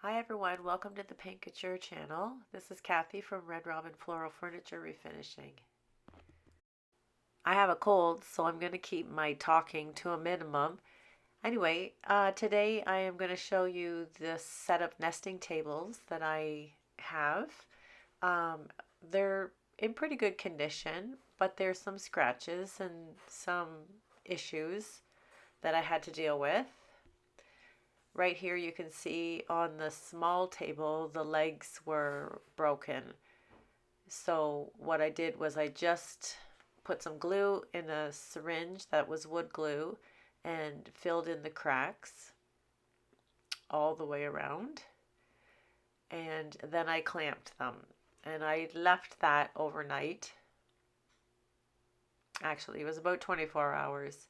Hi everyone, welcome to the Paint Couture channel. This is Kathy from Robin Furniture Refinishing. I have a cold, so I'm going to keep my talking to a minimum. Anyway, today I am going to show you this set of nesting tables that I have. Um, they're in pretty good condition, but there's some scratches and some issues that I had to deal with. Right here you can see on the small table the legs were broken. So what I did was I just put some glue in a syringe that was wood glue and filled in the cracks all the way around. And then I clamped them. And I left that overnight. Actually, it was about 24 hours.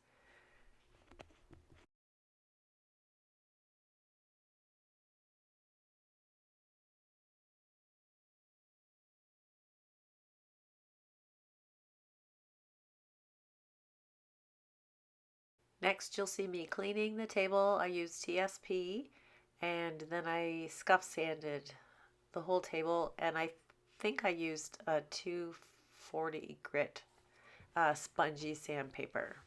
Next, you'll see me cleaning the table. I used TSP and then I scuff sanded the whole table, and I think I used a 240 grit spongy sandpaper.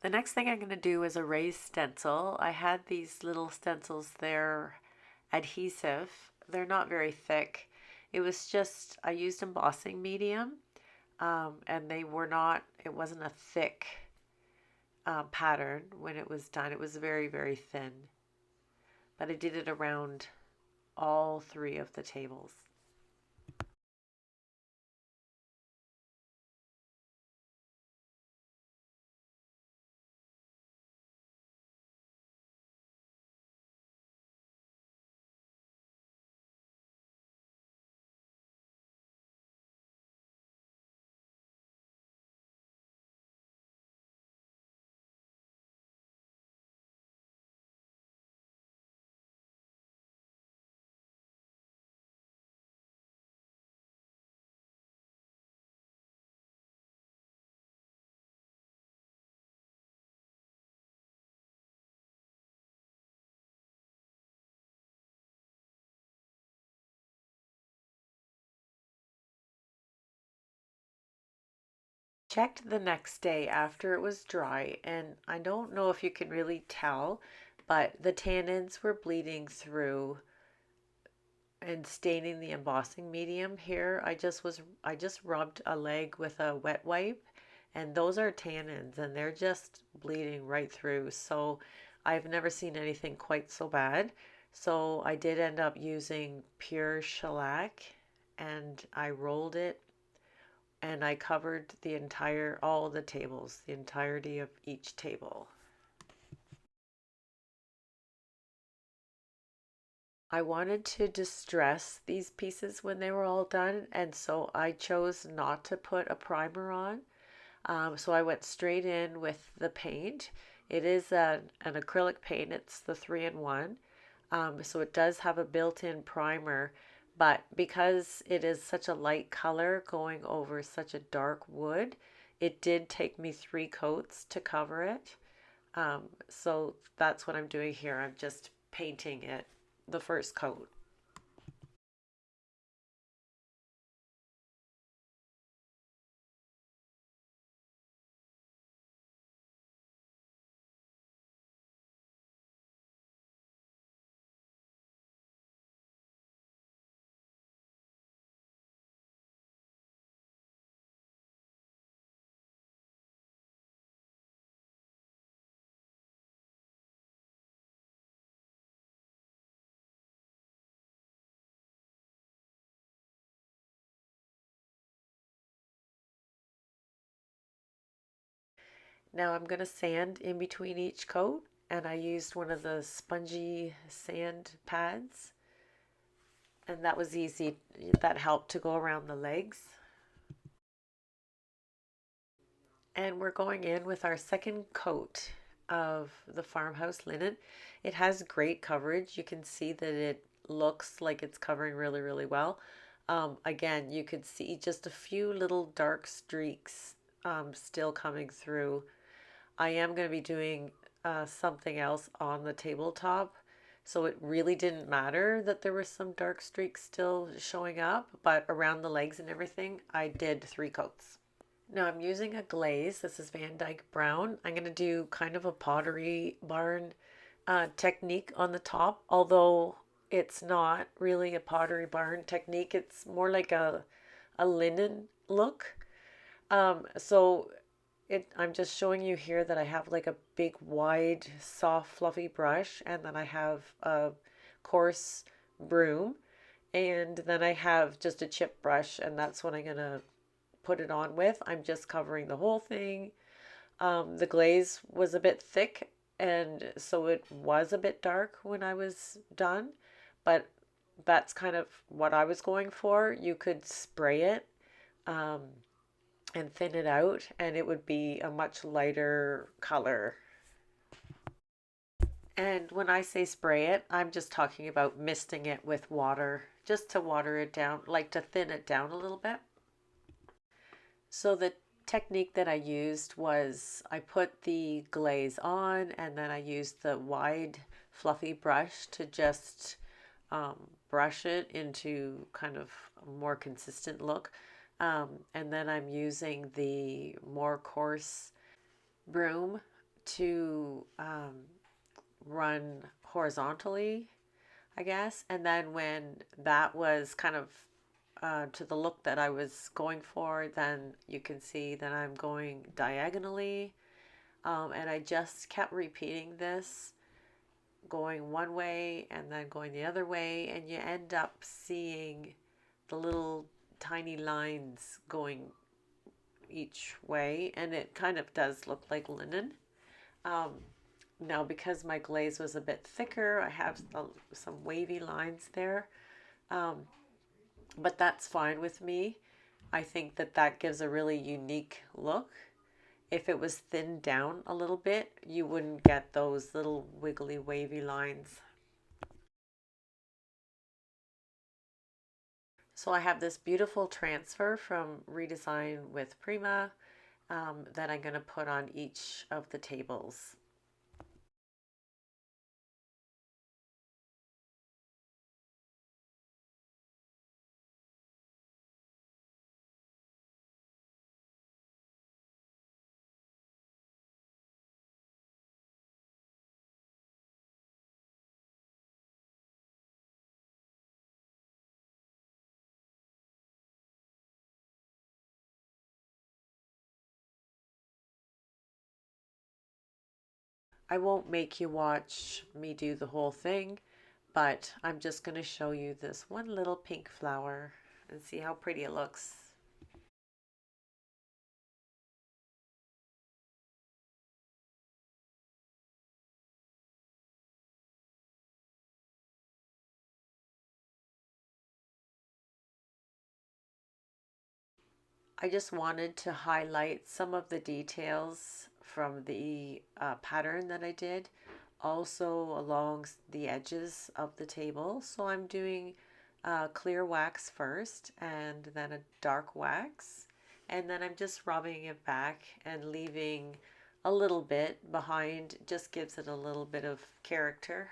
The next thing I'm going to do is a raised stencil. I had these little stencils, they're adhesive. They're not very thick. It was just, I used embossing medium, and they were not, it wasn't a thick pattern when it was done. It was very, very thin. But I did it around all three of the tables. Checked the next day after it was dry, and I don't know if you can really tell, but the tannins were bleeding through and staining the embossing medium here. I just rubbed a leg with a wet wipe, and those are tannins and they're just bleeding right through. So I've never seen anything quite so bad. So I did end up using pure shellac, and I rolled it and I covered all the tables, the entirety of each table. I wanted to distress these pieces when they were all done, and so I chose not to put a primer on. So I went straight in with the paint. It is an acrylic paint, it's the 3-in-1. So it does have a built-in primer, but because it is such a light color going over such a dark wood, it did take me 3 coats to cover it. So that's what I'm doing here. I'm just painting it the first coat. Now I'm going to sand in between each coat, and I used one of the spongy sand pads, and that was easy. That helped to go around the legs. And we're going in with our second coat of the Farmhouse Linen. It has great coverage. You can see that it looks like it's covering really, really well. Again, you could see just a few little dark streaks still coming through. I am going to be doing something else on the tabletop. So it really didn't matter that there were some dark streaks still showing up, but around the legs and everything, I did 3 coats. Now I'm using a glaze. This is Van Dyke Brown. I'm going to do kind of a pottery barn technique on the top, although it's not really a pottery barn technique. It's more like a linen look. So I'm just showing you here that I have like a big, wide, soft, fluffy brush, and then I have a coarse broom, and then I have just a chip brush, and that's what I'm gonna put it on with. I'm just covering the whole thing. The glaze was a bit thick, and so it was a bit dark when I was done, but that's kind of what I was going for. You could spray it. Um, and thin it out, and it would be a much lighter color. And when I say spray it, I'm just talking about misting it with water, just to water it down, like to thin it down a little bit. So the technique that I used was I put the glaze on, and then I used the wide fluffy brush to just brush it into kind of a more consistent look. And then I'm using the more coarse broom to run horizontally, I guess. And then when that was kind of to the look that I was going for, then you can see that I'm going diagonally. And I just kept repeating this, going one way and then going the other way, and you end up seeing the little tiny lines going each way, and it kind of does look like linen. Now because my glaze was a bit thicker, I have some wavy lines there, but that's fine with me. I think that that gives a really unique look. If it was thinned down a little bit, you wouldn't get those little wiggly wavy lines. So I have this beautiful transfer from Redesign with Prima that I'm going to put on each of the tables. I won't make you watch me do the whole thing, but I'm just going to show you this one little pink flower and see how pretty it looks. I just wanted to highlight some of the details from the pattern that I did, also along the edges of the table. So I'm doing clear wax first and then a dark wax, and then I'm just rubbing it back and leaving a little bit behind, just gives it a little bit of character.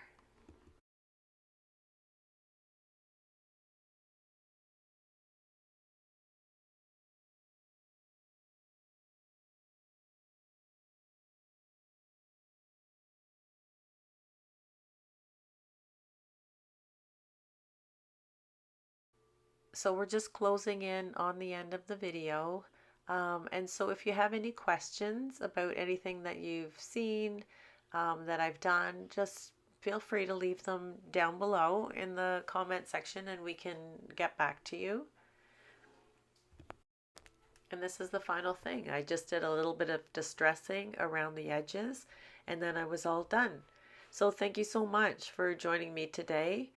So we're just closing in on the end of the video. And so if you have any questions about anything that you've seen that I've done, just feel free to leave them down below in the comment section and we can get back to you. And this is the final thing. I just did a little bit of distressing around the edges and then I was all done. So thank you so much for joining me today.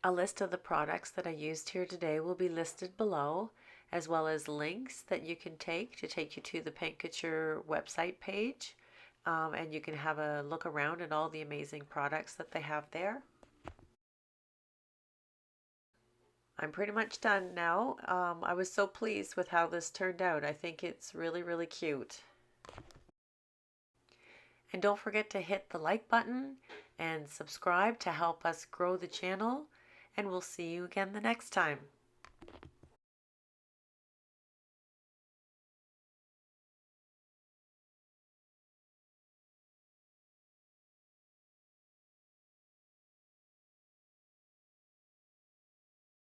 A list of the products that I used here today will be listed below, as well as links that you can take to take you to the Paint Couture website page, and you can have a look around at all the amazing products that they have there. I'm pretty much done now. I was so pleased with how this turned out. I think it's really, really cute. And don't forget to hit the like button and subscribe to help us grow the channel. And we'll see you again the next time.